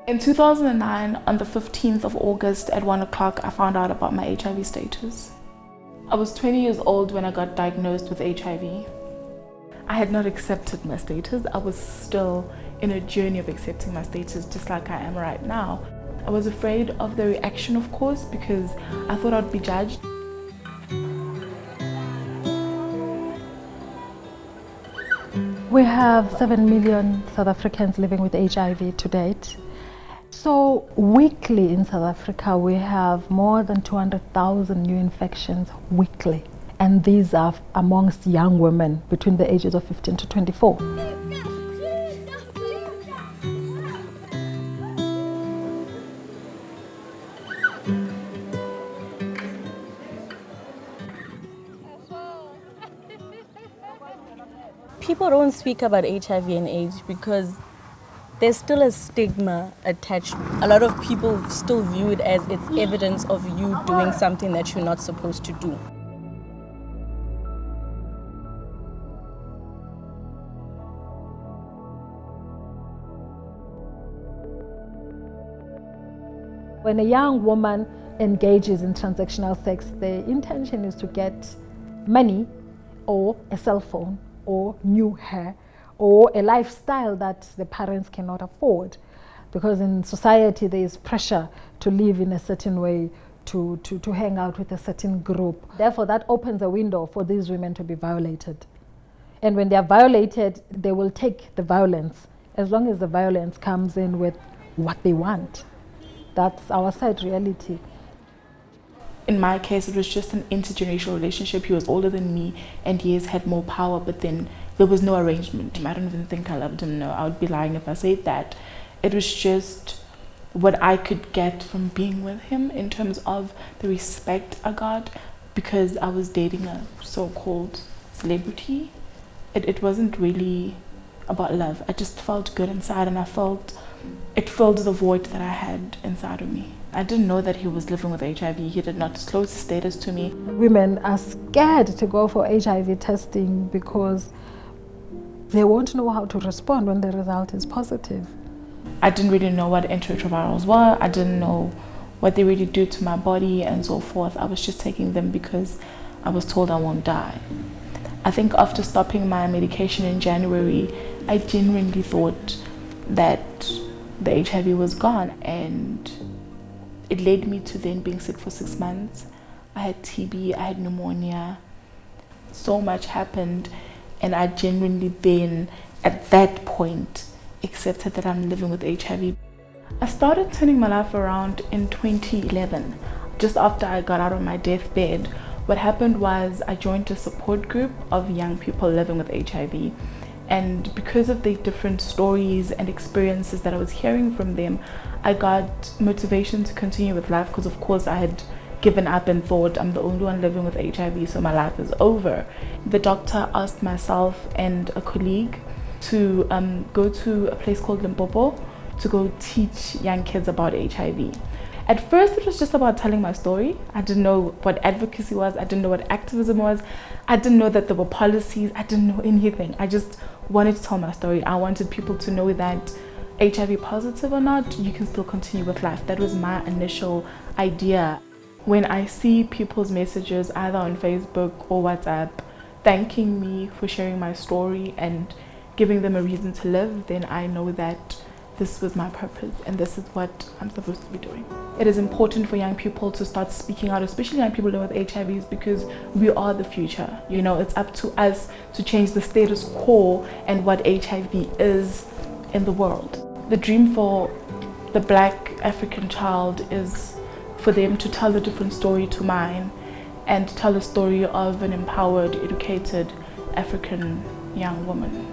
In 2009, on the 15th of August at 1 o'clock, I found out about my HIV status. I was 20 years old when I got diagnosed with HIV. I had not accepted my status. I was still in a journey of accepting my status, just like I am right now. I was afraid of the reaction, of course, because I thought I'd be judged. We have 7 million South Africans living with HIV to date. So weekly in South Africa, we have more than 200,000 new infections weekly. And these are amongst young women between the ages of 15 to 24. People don't speak about HIV and AIDS because there's still a stigma attached. A lot of people still view it as it's evidence of you doing something that you're not supposed to do. When a young woman engages in transactional sex, the intention is to get money or a cell phone or new hair or a lifestyle that the parents cannot afford, because in society there is pressure to live in a certain way, to hang out with a certain group. Therefore, that opens a window for these women to be violated. And when they are violated, they will take the violence, as long as the violence comes in with what they want. That's our sad reality. In my case, it was just an intergenerational relationship. He was older than me and yes, had more power, but then there was no arrangement. I don't even think I loved him. No, I would be lying if I said that. It was just what I could get from being with him in terms of the respect I got because I was dating a so-called celebrity. It wasn't really about love. I just felt good inside and it filled the void that I had inside of me. I didn't know that he was living with HIV. He did not disclose his status to me. Women are scared to go for HIV testing because they won't know how to respond when the result is positive. I didn't really know what antiretrovirals were. I didn't know what they really do to my body and so forth. I was just taking them because I was told I won't die. I think after stopping my medication in January, I genuinely thought that the HIV was gone, and it led me to then being sick for 6 months. I had TB, I had pneumonia. So much happened, and I genuinely then, at that point, accepted that I'm living with HIV. I started turning my life around in 2011, just after I got out of my deathbed. What happened was I joined a support group of young people living with HIV. And because of the different stories and experiences that I was hearing from them, I got motivation to continue with life because, of course, I had given up and thought I'm the only one living with HIV, so my life is over. The doctor asked myself and a colleague to go to a place called Limpopo to go teach young kids about HIV. At first, it was just about telling my story. I didn't know what advocacy was. I didn't know what activism was. I didn't know that there were policies. I didn't know anything. I just wanted to tell my story. I wanted people to know that HIV positive or not, you can still continue with life. That was my initial idea. When I see people's messages either on Facebook or WhatsApp thanking me for sharing my story and giving them a reason to live, then I know that this was my purpose and this is what I'm supposed to be doing. It is important for young people to start speaking out, especially young people living with HIVs, because we are the future. You know, it's up to us to change the status quo and what HIV is in the world. The dream for the Black African child is for them to tell a different story to mine and tell a story of an empowered, educated African young woman.